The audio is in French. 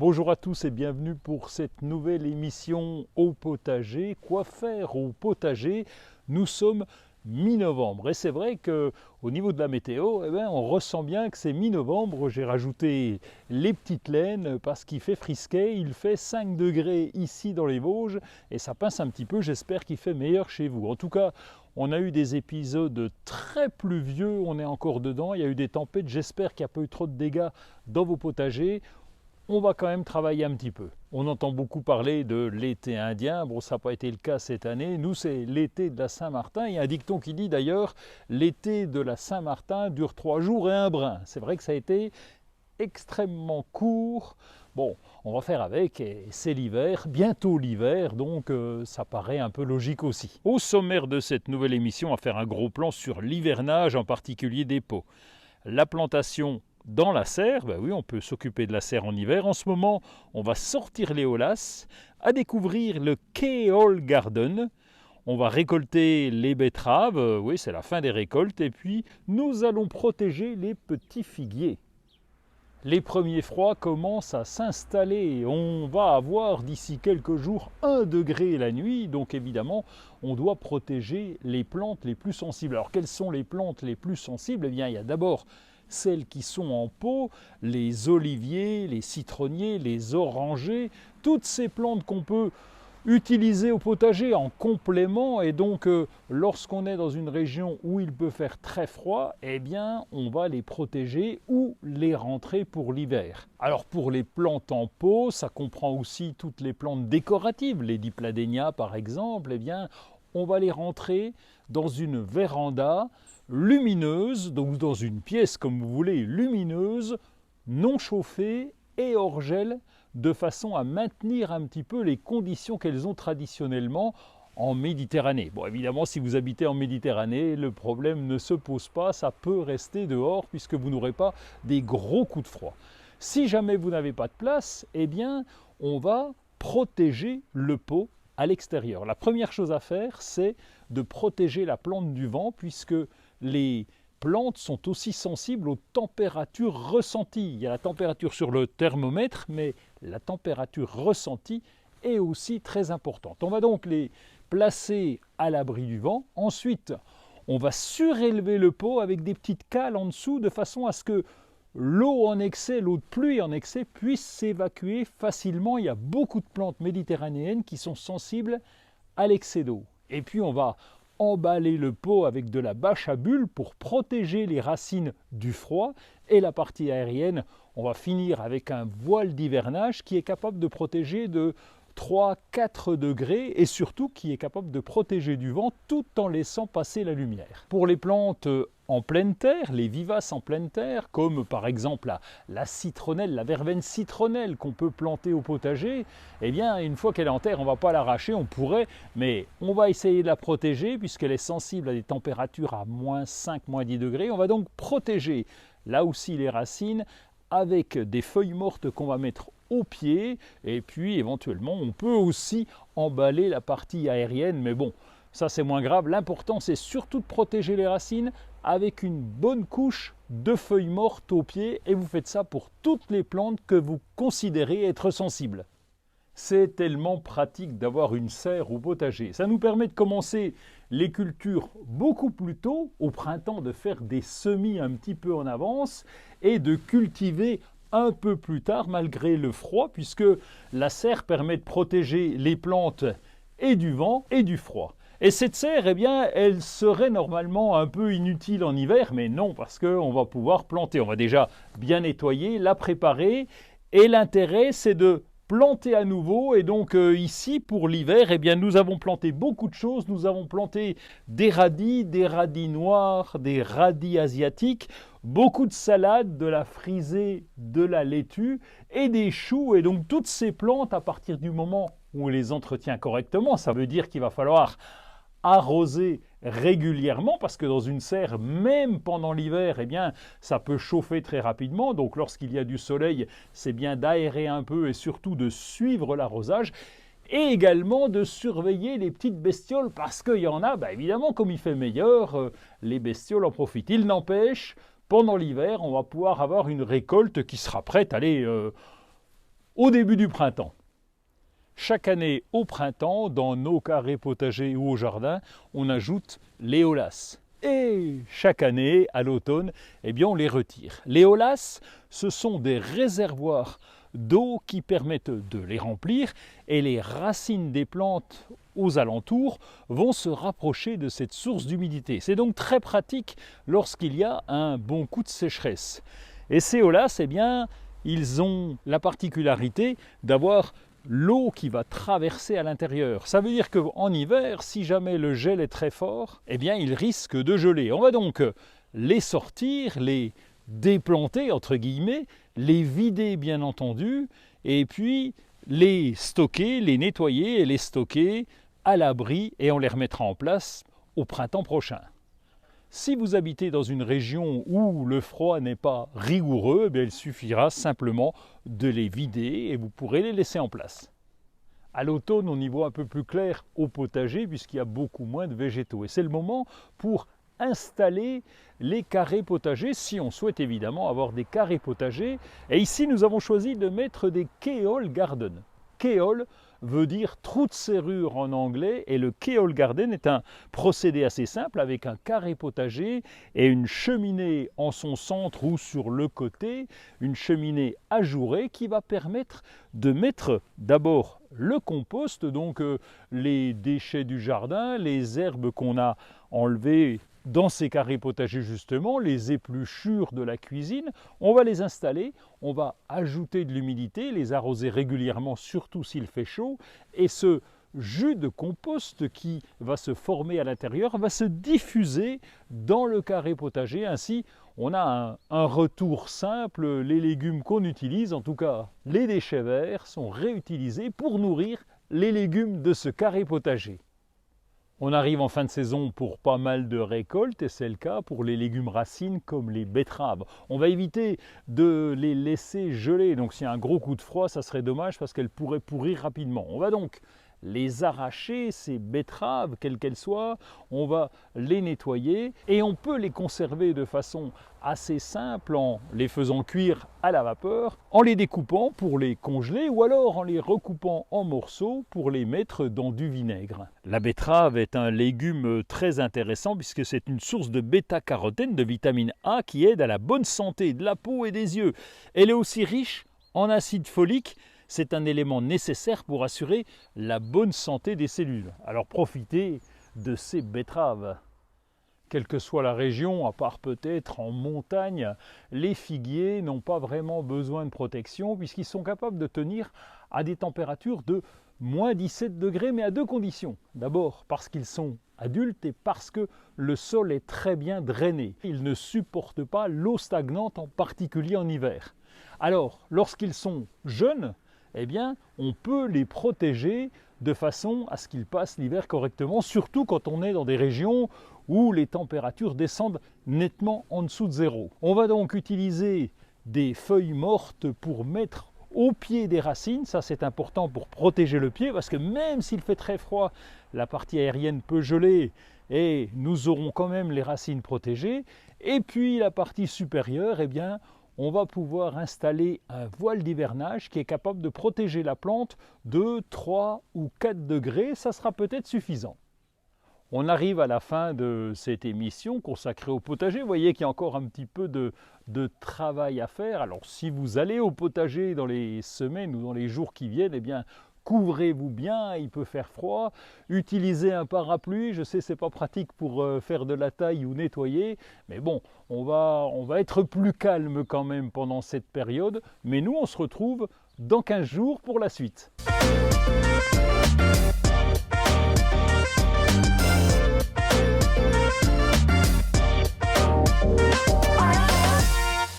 Bonjour à tous et bienvenue pour cette nouvelle émission au potager. Quoi faire au potager? Nous sommes mi-novembre et c'est vrai qu'au niveau de la météo, on ressent bien que c'est mi-novembre. J'ai rajouté les petites laines parce qu'il fait frisquet, il fait 5 degrés ici dans les Vosges et ça pince un petit peu. J'espère qu'il fait meilleur chez vous. En tout cas, on a eu des épisodes très pluvieux, on est encore dedans, il y a eu des tempêtes. J'espère qu'il n'y a pas eu trop de dégâts dans vos potagers. On va quand même travailler un petit peu. On entend beaucoup parler de l'été indien. Bon, ça n'a pas été le cas cette année. Nous, c'est l'été de la Saint-Martin. Il y a un dicton qui dit d'ailleurs, l'été de la Saint-Martin dure 3 jours et un brin. C'est vrai que ça a été extrêmement court. Bon, on va faire avec, et c'est l'hiver, bientôt l'hiver, donc ça paraît un peu logique aussi. Au sommaire de cette nouvelle émission, on va faire un gros plan sur l'hivernage, en particulier des pots. La plantation dans la serre, ben oui, on peut s'occuper de la serre en hiver. En ce moment, on va sortir les holas, à découvrir le Kale Garden. On va récolter les betteraves, oui, c'est la fin des récoltes, et puis nous allons protéger les petits figuiers. Les premiers froids commencent à s'installer. On va avoir d'ici quelques jours 1 degré la nuit, donc évidemment, on doit protéger les plantes les plus sensibles. Alors, quelles sont les plantes les plus sensibles? Eh bien, il y a d'abord celles qui sont en pot, les oliviers, les citronniers, les orangers, toutes ces plantes qu'on peut utiliser au potager en complément, et donc lorsqu'on est dans une région où il peut faire très froid, eh bien on va les protéger ou les rentrer pour l'hiver. Alors pour les plantes en pot, ça comprend aussi toutes les plantes décoratives, les dipladénia par exemple, eh bien on va les rentrer dans une véranda lumineuse, donc dans une pièce comme vous voulez, lumineuse, non chauffée et hors gel, de façon à maintenir un petit peu les conditions qu'elles ont traditionnellement en Méditerranée. Bon, évidemment, si vous habitez en Méditerranée, le problème ne se pose pas, ça peut rester dehors puisque vous n'aurez pas des gros coups de froid. Si jamais vous n'avez pas de place, eh bien, on va protéger le pot à l'extérieur. La première chose à faire, c'est de protéger la plante du vent puisque les plantes sont aussi sensibles aux températures ressenties. Il y a la température sur le thermomètre, mais la température ressentie est aussi très importante. On va donc les placer à l'abri du vent. Ensuite, on va surélever le pot avec des petites cales en dessous de façon à ce que l'eau en excès, l'eau de pluie en excès puisse s'évacuer facilement. Il y a beaucoup de plantes méditerranéennes qui sont sensibles à l'excès d'eau. Et puis on va emballer le pot avec de la bâche à bulles pour protéger les racines du froid, et la partie aérienne, on va finir avec un voile d'hivernage qui est capable de protéger de 3-4 degrés et surtout qui est capable de protéger du vent tout en laissant passer la lumière. Pour les plantes en pleine terre, les vivaces en pleine terre, comme par exemple la citronnelle, la verveine citronnelle qu'on peut planter au potager, eh bien une fois qu'elle est en terre, on ne va pas l'arracher, on pourrait, mais on va essayer de la protéger puisqu'elle est sensible à des températures à -5, -10 degrés. On va donc protéger là aussi les racines avec des feuilles mortes qu'on va mettre au pied, et puis éventuellement on peut aussi emballer la partie aérienne, mais bon, ça c'est moins grave. L'important c'est surtout de protéger les racines avec une bonne couche de feuilles mortes au pied, et vous faites ça pour toutes les plantes que vous considérez être sensibles. C'est tellement pratique d'avoir une serre au potager. Ça nous permet de commencer les cultures beaucoup plus tôt, au printemps, de faire des semis un petit peu en avance et de cultiver un peu plus tard malgré le froid, puisque la serre permet de protéger les plantes et du vent et du froid. Et cette serre, eh bien, elle serait normalement un peu inutile en hiver, mais non, parce qu'on va pouvoir planter. On va déjà bien nettoyer, la préparer, et l'intérêt, c'est de planter à nouveau. Et donc ici, pour l'hiver, eh bien, nous avons planté beaucoup de choses. Nous avons planté des radis noirs, des radis asiatiques, beaucoup de salades, de la frisée, de la laitue et des choux. Et donc toutes ces plantes, à partir du moment où on les entretient correctement, ça veut dire qu'il va falloir arroser régulièrement, parce que dans une serre, même pendant l'hiver, eh bien, ça peut chauffer très rapidement. Donc lorsqu'il y a du soleil, c'est bien d'aérer un peu et surtout de suivre l'arrosage. Et également de surveiller les petites bestioles, parce qu'il y en a, évidemment, comme il fait meilleur, les bestioles en profitent. Il n'empêche, pendant l'hiver, on va pouvoir avoir une récolte qui sera prête, allez, au début du printemps. Chaque année au printemps, dans nos carrés potagers ou au jardin, on ajoute les holasses. Et chaque année, à l'automne, eh bien, on les retire. Les holasses, ce sont des réservoirs d'eau qui permettent de les remplir et les racines des plantes aux alentours vont se rapprocher de cette source d'humidité. C'est donc très pratique lorsqu'il y a un bon coup de sécheresse. Et ces holasses, eh bien, ils ont la particularité d'avoir l'eau qui va traverser à l'intérieur. Ça veut dire qu'en hiver, si jamais le gel est très fort, eh bien, il risque de geler. On va donc les sortir, les déplanter, entre guillemets, les vider bien entendu, et puis les stocker, les nettoyer et les stocker à l'abri, et on les remettra en place au printemps prochain. Si vous habitez dans une région où le froid n'est pas rigoureux, eh bien, il suffira simplement de les vider et vous pourrez les laisser en place. À l'automne, on y voit un peu plus clair au potager puisqu'il y a beaucoup moins de végétaux. Et c'est le moment pour installer les carrés potagers, si on souhaite évidemment avoir des carrés potagers. Et ici, nous avons choisi de mettre des keyhole garden. Keyhole veut dire trou de serrure en anglais, et le keyhole garden est un procédé assez simple avec un carré potager et une cheminée en son centre ou sur le côté, une cheminée ajourée qui va permettre de mettre d'abord le compost, donc les déchets du jardin, les herbes qu'on a enlevées dans ces carrés potagers justement, les épluchures de la cuisine, on va les installer, on va ajouter de l'humidité, les arroser régulièrement, surtout s'il fait chaud, et ce jus de compost qui va se former à l'intérieur va se diffuser dans le carré potager. Ainsi, on a un retour simple, les légumes qu'on utilise, en tout cas les déchets verts, sont réutilisés pour nourrir les légumes de ce carré potager. On arrive en fin de saison pour pas mal de récoltes et c'est le cas pour les légumes racines comme les betteraves. On va éviter de les laisser geler, donc s'il y a un gros coup de froid, ça serait dommage parce qu'elles pourraient pourrir rapidement. On va donc les arracher, ces betteraves, quelles qu'elles soient, on va les nettoyer et on peut les conserver de façon assez simple en les faisant cuire à la vapeur, en les découpant pour les congeler ou alors en les recoupant en morceaux pour les mettre dans du vinaigre. La betterave est un légume très intéressant puisque c'est une source de bêta-carotène, de vitamine A qui aide à la bonne santé de la peau et des yeux. Elle est aussi riche en acide folique. C'est un élément nécessaire pour assurer la bonne santé des cellules. Alors profitez de ces betteraves. Quelle que soit la région, à part peut-être en montagne, les figuiers n'ont pas vraiment besoin de protection puisqu'ils sont capables de tenir à des températures de moins 17 degrés, mais à deux conditions. D'abord parce qu'ils sont adultes et parce que le sol est très bien drainé. Ils ne supportent pas l'eau stagnante, en particulier en hiver. Alors, lorsqu'ils sont jeunes, eh bien, on peut les protéger de façon à ce qu'ils passent l'hiver correctement, surtout quand on est dans des régions où les températures descendent nettement en dessous de zéro. On va donc utiliser des feuilles mortes pour mettre au pied des racines, ça c'est important pour protéger le pied, parce que même s'il fait très froid, la partie aérienne peut geler et nous aurons quand même les racines protégées. Et puis la partie supérieure, eh bien, on va pouvoir installer un voile d'hivernage qui est capable de protéger la plante de 3 ou 4 degrés, ça sera peut-être suffisant. On arrive à la fin de cette émission consacrée au potager. Vous voyez qu'il y a encore un petit peu de travail à faire. Alors si vous allez au potager dans les semaines ou dans les jours qui viennent, eh bien couvrez-vous bien, il peut faire froid. Utilisez un parapluie, je sais c'est pas pratique pour faire de la taille ou nettoyer, mais bon, on va être plus calme quand même pendant cette période. Mais nous on se retrouve dans 15 jours pour la suite.